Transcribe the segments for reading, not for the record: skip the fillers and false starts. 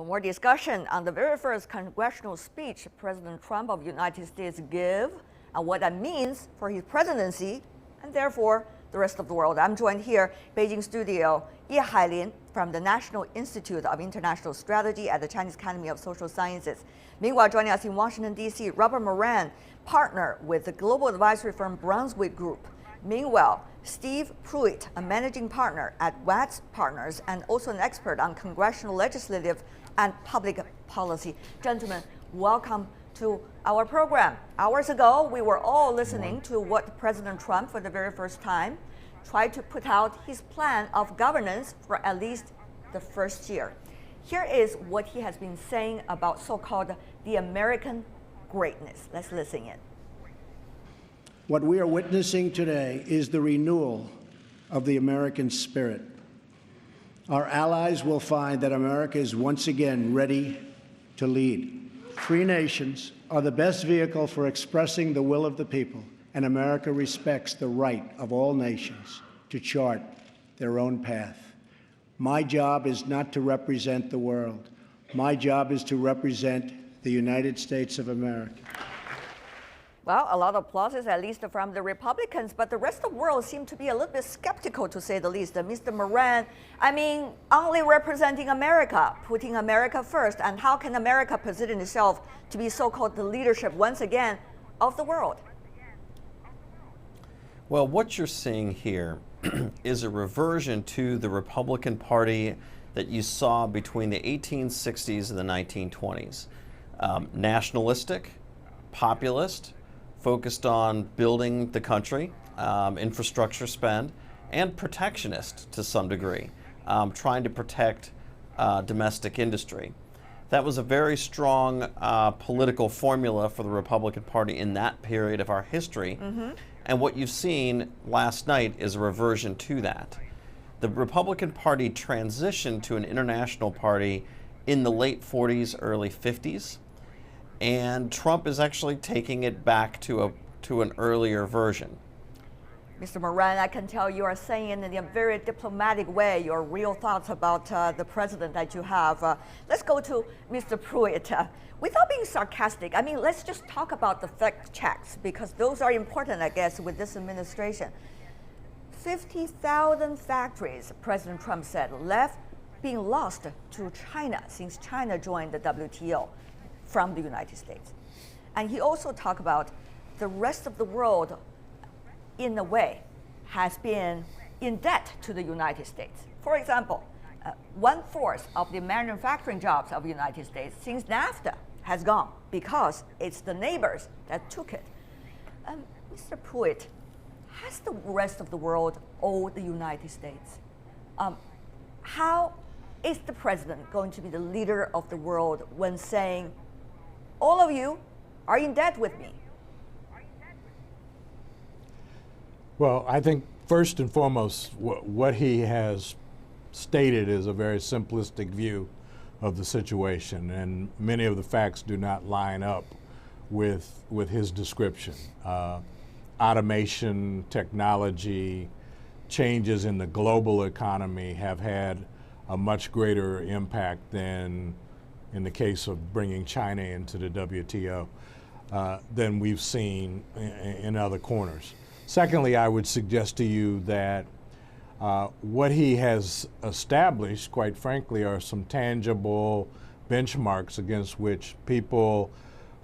for more discussion on the very first congressional speech President Trump of the United States gave and what that means for his presidency and therefore the rest of the world. I'm joined here, Beijing studio, Hailin from the National Institute of International Strategy at the Chinese Academy of Social Sciences. Meanwhile, joining us in Washington, D.C., Robert Moran, partner with the global advisory firm Brunswick Group. Meanwhile, Steve Pruitt, a managing partner at Watts Partners and also an expert on congressional legislative and public policy. Gentlemen, welcome to our program. Hours ago, we were all listening to what President Trump, for the very first time, tried to put out his plan of governance for at least the first year. Here is what he has been saying about so-called the American greatness. Let's listen in. What we are witnessing today is the renewal of the American spirit. Our allies will find that America is once again ready to lead. Free nations are the best vehicle for expressing the will of the people, and America respects the right of all nations to chart their own path. My job is not to represent the world. My job is to represent the United States of America. Well, a lot of applauses, at least from the Republicans, but the rest of the world seemed to be a little bit skeptical, to say the least. Mr. Moran, I mean, only representing America, putting America first, and how can America position itself to be so-called the leadership, once again, of the world? Well, what you're seeing here is a reversion to the Republican Party that you saw between the 1860s and the 1920s. Nationalistic, populist, focused on building the country, infrastructure spend, and protectionist to some degree, trying to protect domestic industry. That was a very strong political formula for the Republican Party in that period of our history. And what you've seen last night is a reversion to that. The Republican Party transitioned to an international party in the late 40s, early 50s. And Trump is actually taking it back to an earlier version. Mr. Moran, I can tell you are saying in a very diplomatic way your real thoughts about the president that you have. Let's go to Mr. Pruitt. Without being sarcastic, I mean, let's just talk about the fact checks, because those are important, I guess, with this administration. 50,000 factories, President Trump said, being lost to China since China joined the WTO from the United States. And he also talked about the rest of the world, in a way, has been in debt to the United States. For example, 1/4 of the manufacturing jobs of the United States since NAFTA has gone because it's the neighbors that took it. Mr. Pruitt, has the rest of the world owed the United States? How is the president going to be the leader of the world when saying, all of you are in debt with me? Well, I think first and foremost, what he has stated is a very simplistic view of the situation, and many of the facts do not line up with his description. Automation, technology, changes in the global economy have had a much greater impact than in the case of bringing China into the WTO, than we've seen in other corners. Secondly, I would suggest to you that what he has established, quite frankly, are some tangible benchmarks against which people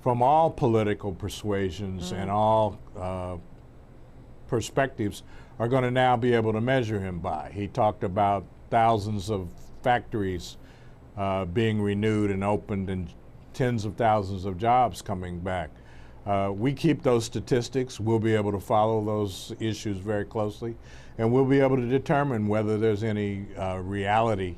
from all political persuasions and all perspectives are going to now be able to measure him by. He talked about thousands of factories being renewed and opened and tens of thousands of jobs coming back. We keep those statistics. We'll be able to follow those issues very closely, and we'll be able to determine whether there's any reality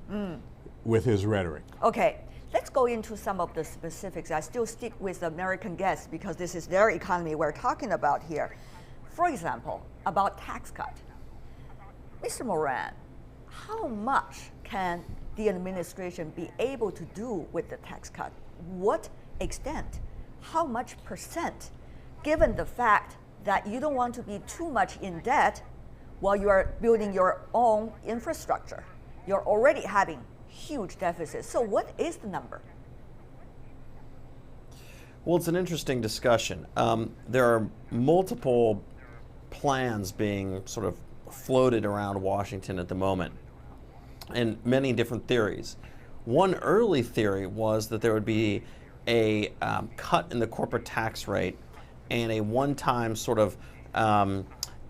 with his rhetoric. Okay, let's go into some of the specifics. I still stick with the American guests because this is their economy we're talking about here. For example, about tax cut. Mr. Moran, how much can the administration be able to do with the tax cut? What extent? How much percent? Given the fact that you don't want to be too much in debt while you are building your own infrastructure. You're already having huge deficit. So what is the number? Well, it's an interesting discussion. There are multiple plans being sort of floated around Washington at the moment, and many different theories. One early theory was that there would be a cut in the corporate tax rate and a one-time sort of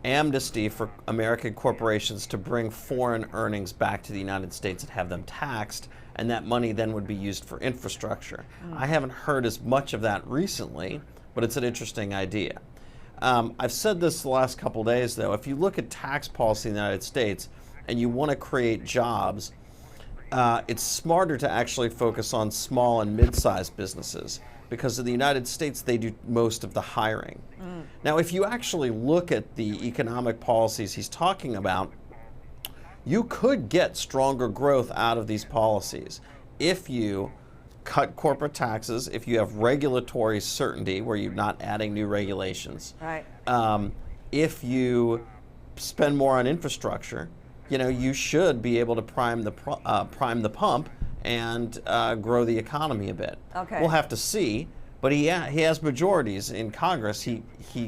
amnesty for American corporations to bring foreign earnings back to the United States and have them taxed, and that money then would be used for infrastructure. I haven't heard as much of that recently, but it's an interesting idea. I've said this the last couple days, though. If you look at tax policy in the United States and you want to create jobs, it's smarter to actually focus on small and mid-sized businesses, because in the United States they do most of the hiring. Now, if you actually look at the economic policies he's talking about, you could get stronger growth out of these policies if you cut corporate taxes, if you have regulatory certainty where you're not adding new regulations, Right. if you spend more on infrastructure, you should be able to prime the pump and grow the economy a bit. Okay. We'll have to see, but he has majorities in Congress. He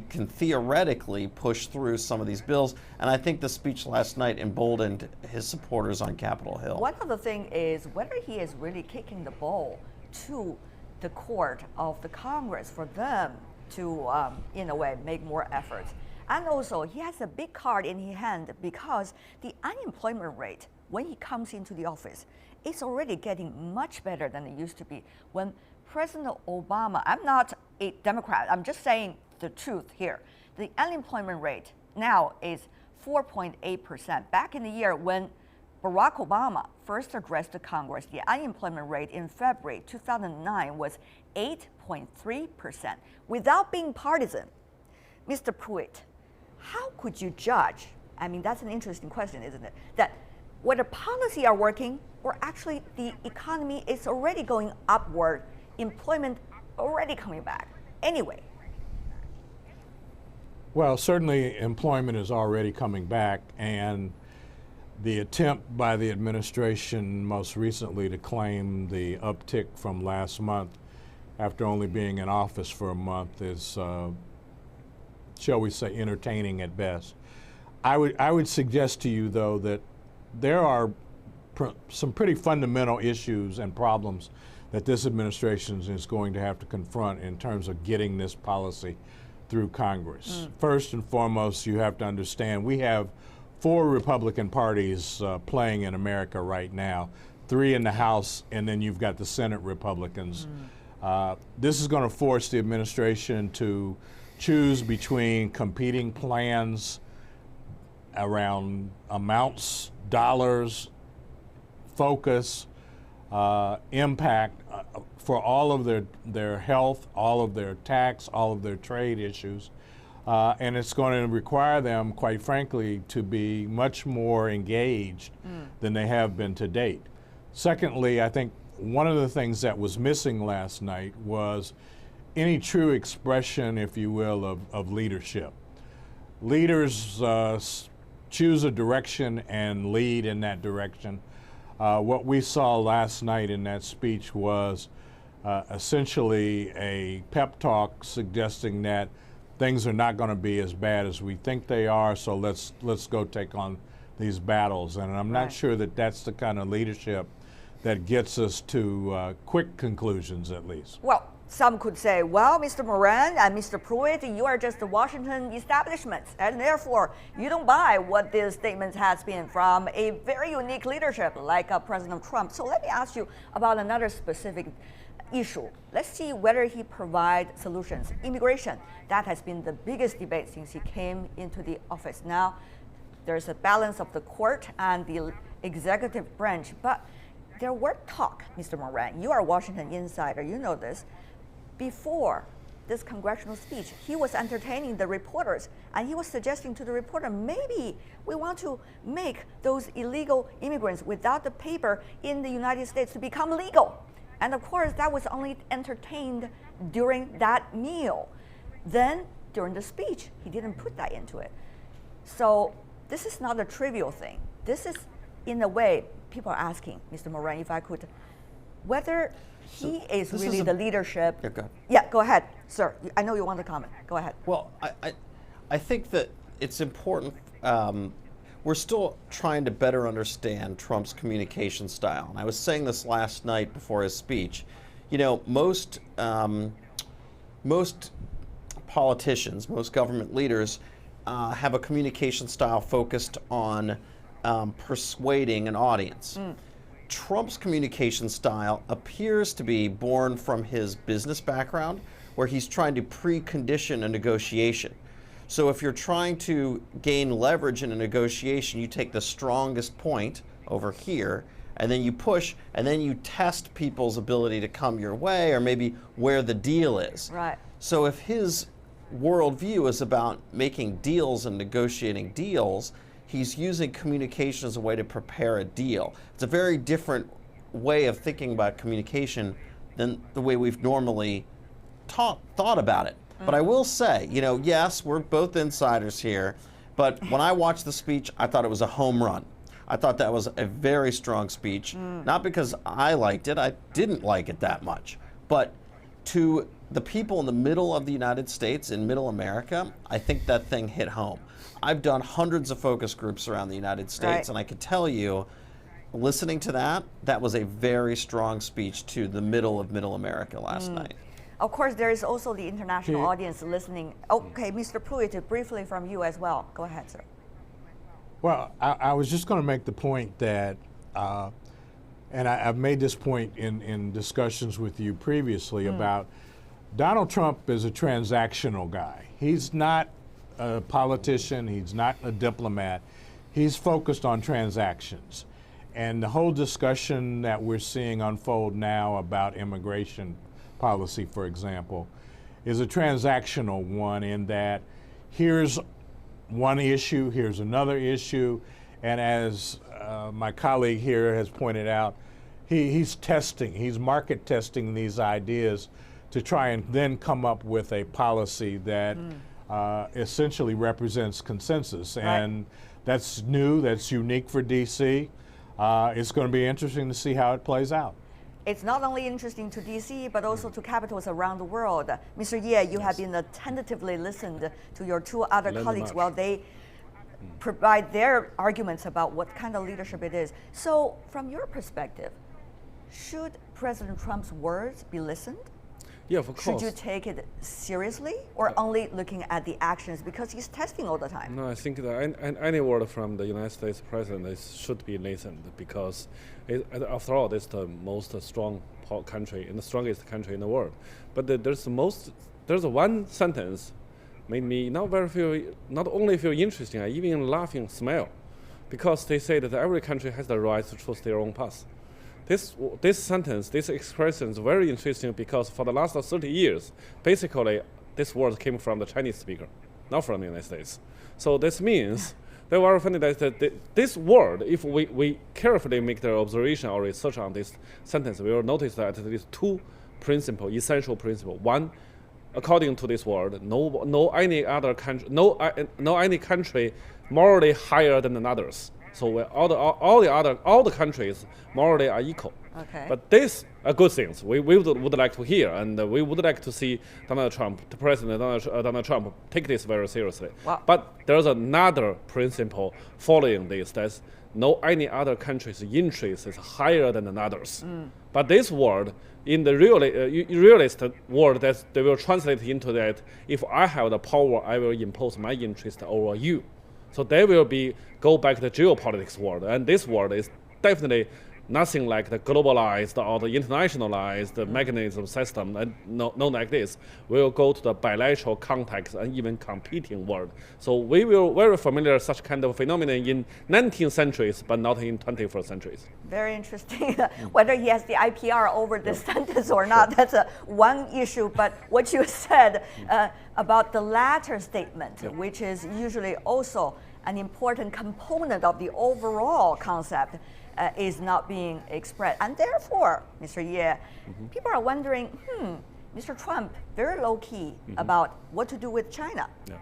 can theoretically push through some of these bills, and I think the speech last night emboldened his supporters on Capitol Hill. One other thing is whether he is really kicking the ball to the court of the Congress for them to, in a way, make more efforts. And also, he has a big card in his hand because the unemployment rate, when he comes into the office, is already getting much better than it used to be. When President Obama, I'm not a Democrat, I'm just saying the truth here. The unemployment rate now is 4.8%. Back in the year when Barack Obama first addressed the Congress, the unemployment rate in February 2009 was 8.3%. Without being partisan, Mr. Pruitt, how could you judge? I mean, that's an interesting question, isn't it? That whether policy are working or actually the economy is already going upward, employment already coming back. Anyway. Well, certainly employment is already coming back, and the attempt by the administration most recently to claim the uptick from last month after only being in office for a month is, shall we say, entertaining at best. I would suggest to you, though, that there are some pretty fundamental issues and problems that this administration is going to have to confront in terms of getting this policy through Congress. First and foremost, you have to understand we have 4 Republican parties playing in America right now, 3 in the House, and then you've got the Senate Republicans. This is going to force the administration to choose between competing plans around amounts, dollars, focus, impact for all of their health, all of their tax, all of their trade issues. And it's going to require them, quite frankly, to be much more engaged than they have been to date. Secondly, I think one of the things that was missing last night was any true expression, if you will, of leadership. Leaders choose a direction and lead in that direction. What we saw last night in that speech was essentially a pep talk suggesting that things are not going to be as bad as we think they are, so let's go take on these battles. And I'm not sure that that's the kind of leadership that gets us to quick conclusions, at least. Well, some could say, well, Mr. Moran and Mr. Pruitt, you are just the Washington establishment, and therefore you don't buy what this statement has been from a very unique leadership like President Trump. So let me ask you about another specific issue. Let's see whether he provides solutions. Immigration, that has been the biggest debate since he came into the office. Now, there's a balance of the court and the executive branch, but there were talk, Mr. Moran, you are a Washington insider, you know this. Before this congressional speech, he was entertaining the reporters, and he was suggesting to the reporter, maybe we want to make those illegal immigrants without the paper in the United States to become legal. And of course, that was only entertained during that meal. Then, during the speech, he didn't put that into it. So this is not a trivial thing. This is, in a way, people are asking, Mr. Moran, if I could, whether he is this really is the leadership. Yeah, go ahead. Yeah, go ahead, sir. I know you want to comment. Go ahead. Well, I think that it's important. We're still trying to better understand Trump's communication style. And I was saying this last night before his speech. You know, most politicians, most government leaders have a communication style focused on persuading an audience. Trump's communication style appears to be born from his business background, where he's trying to precondition a negotiation. So if you're trying to gain leverage in a negotiation, you take the strongest point over here, and then you push, and then you test people's ability to come your way, or maybe where the deal is. Right. So if his worldview is about making deals and negotiating deals, he's using communication as a way to prepare a deal. It's a very different way of thinking about communication than the way we've normally thought about it. But I will say, you know, yes, we're both insiders here, but when I watched the speech, I thought it was a home run. I thought that was a very strong speech, not because I liked it, I didn't like it that much, but to the people in the middle of the United States, in middle America, I think that thing hit home. I've done hundreds of focus groups around the United States, Right. and I could tell you, listening to that, that was a very strong speech to the middle of middle America last night. Of course, there is also the international Here- audience listening. Okay, Mr. Pruitt, briefly from you as well. Go ahead, sir. Well, I was just going to make the point that, and I've made this point in discussions with you previously about Donald Trump is a transactional guy. He's not a politician, he's not a diplomat, he's focused on transactions. And the whole discussion that we're seeing unfold now about immigration policy, for example, is a transactional one in that here's one issue, here's another issue, and as my colleague here has pointed out, he's market testing these ideas to try and then come up with a policy that essentially represents consensus. Right. And that's new, that's unique for DC. It's going to be interesting to see how it plays out. It's not only interesting to DC, but also to capitals around the world. Mr. Ye, you have been tentatively listened to your two other Learned colleagues much. while they provide their arguments about what kind of leadership it is. So, from your perspective, should President Trump's words be listened? Yeah, of course. Should you take it seriously or only looking at the actions because he's testing all the time? No, I think that any word from the United States president should be listened because, after all, it's the most strong country and the strongest country in the world. But there's one sentence made me not only feel interesting, I even laugh and smile, because they say that every country has the right to choose their own path. This sentence, this expression is very interesting because for the last 30 years, basically, this word came from the Chinese speaker, not from the United States. So this means they were funny that this word, if we carefully make the observation or research on this sentence, we will notice that there is two essential principles. One, according to this word, no any country morally higher than others. So all the countries morally are equal. Okay. But this are good things we would like to hear, and we would like to see President Donald Trump take this very seriously. Wow. But there's another principle following this, that's no any other country's interest is higher than others. But this word, in the realist word, that they will translate into that, if I have the power, I will impose my interest over you. So they will go back to the geopolitics world, and this world is definitely nothing like the globalized or the internationalized mechanism system, and known like this. We will go to the bilateral context and even competing world. So we will very familiar such kind of phenomenon in 19th centuries, but not in 21st centuries. Very interesting. Whether he has the IPR over this sentence or not, that's one issue. But what you said about the latter statement, which is usually also an important component of the overall concept, is not being expressed. And therefore, Mr. Ye, people are wondering, Mr. Trump, very low-key about what to do with China. Yeah.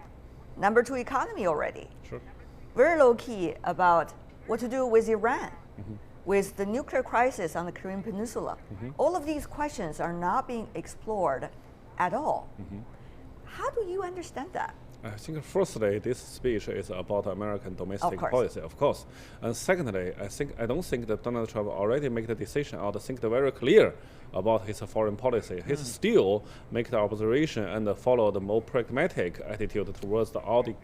Number 2 economy already. Sure. Very low-key about what to do with Iran. with the nuclear crisis on the Korean Peninsula. All of these questions are not being explored at all. How do you understand that? I think firstly, this speech is about American domestic course. policy, of course. And secondly, I don't think that Donald Trump already made the decision or think very clear about his foreign policy. He still make the observation and follow the more pragmatic attitude towards all the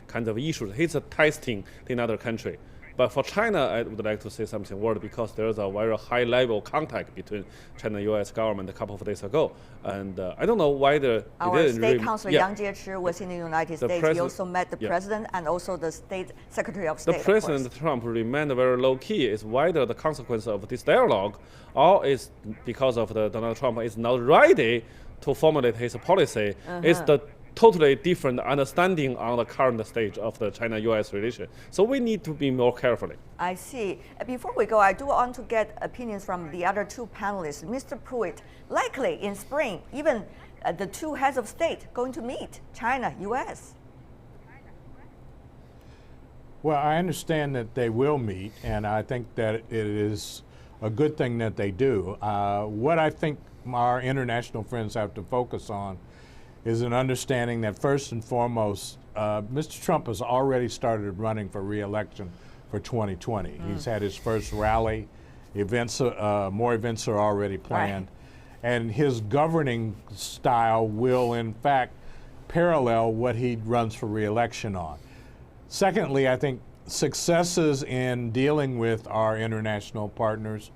kinds of issues. He's testing in other country. But for China, I would like to say something word because there's a very high-level contact between China and U.S. government a couple of days ago, and I don't know why Our State Councilor Yang Jiechi was in the United States. He also met the president and also the State Secretary of State. The President Trump remained very low-key. Is whether the consequence of this dialogue, or is because of the Donald Trump is not ready to formulate his policy, is the totally different understanding on the current stage of the China-U.S. relation. So we need to be more carefully. I see. Before we go, I do want to get opinions from the other two panelists. Mr. Pruitt, likely in spring, even the two heads of state going to meet, China, U.S. Well, I understand that they will meet, and I think that it is a good thing that they do. What I think our international friends have to focus on is an understanding that first and foremost, Mr. Trump has already started running for re-election for 2020. He's had his first rally. More events are already planned. And his governing style will, in fact, parallel what he runs for re-election on. Secondly, I think successes in dealing with our international partners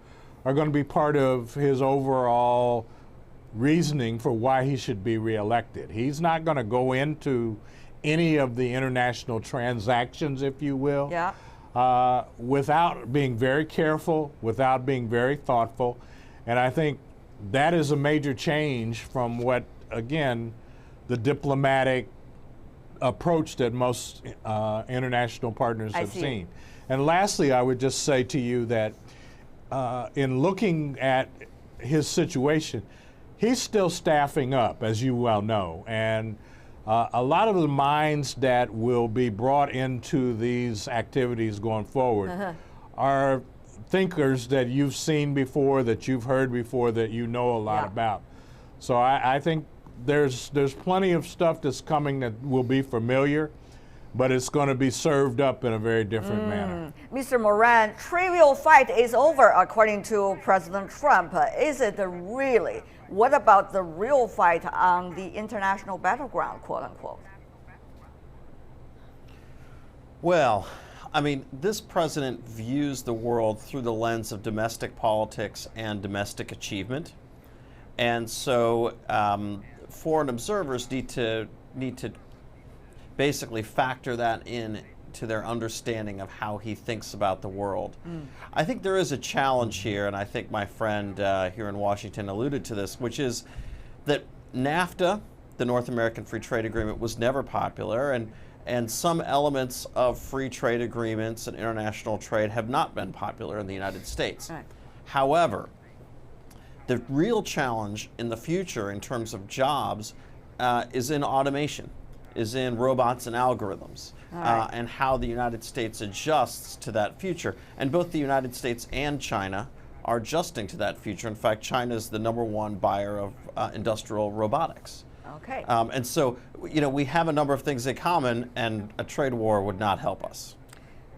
are going to be part of his overall reasoning for why he should be reelected. He's not going to go into any of the international transactions, if you will, without being very careful, without being very thoughtful. And I think that is a major change from what, again, the diplomatic approach that most international partners have seen. And lastly, I would just say to you that in looking at his situation, he's still staffing up, as you well know, and a lot of the minds that will be brought into these activities going forward are thinkers that you've seen before, that you've heard before, that you know a lot about. So I think there's plenty of stuff that's coming that will be familiar, but it's going to be served up in a very different manner. Mr. Moran, trivial fight is over, according to President Trump. Is it really? What about the real fight on the international battleground, quote unquote? Well, I mean, this president views the world through the lens of domestic politics and domestic achievement. And so foreign observers need to basically factor that in to their understanding of how he thinks about the world. I think there is a challenge here, and I think my friend here in Washington alluded to this, which is that NAFTA, the North American Free Trade Agreement, was never popular, and some elements of free trade agreements and international trade have not been popular in the United States. However, the real challenge in the future in terms of jobs is in automation, is in robots and algorithms, and how the United States adjusts to that future. And both the United States and China are adjusting to that future. In fact, China is the #1 buyer of industrial robotics. Okay. And so, you know, we have a number of things in common, and a trade war would not help us.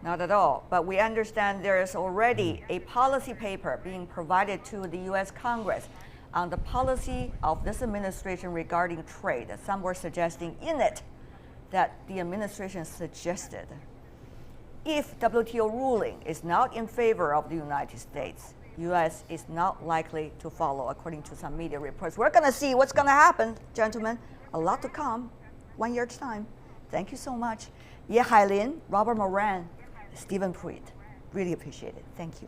Not at all. But we understand there is already a policy paper being provided to the U.S. Congress on the policy of this administration regarding trade. Some were suggesting in it that the administration suggested if WTO ruling is not in favor of the United States, U.S. is not likely to follow, according to some media reports. We're going to see what's going to happen, gentlemen. A lot to come. 1 year's time. Thank you so much. Hailin, Robert Moran, Steve Pruitt. Really appreciate it. Thank you.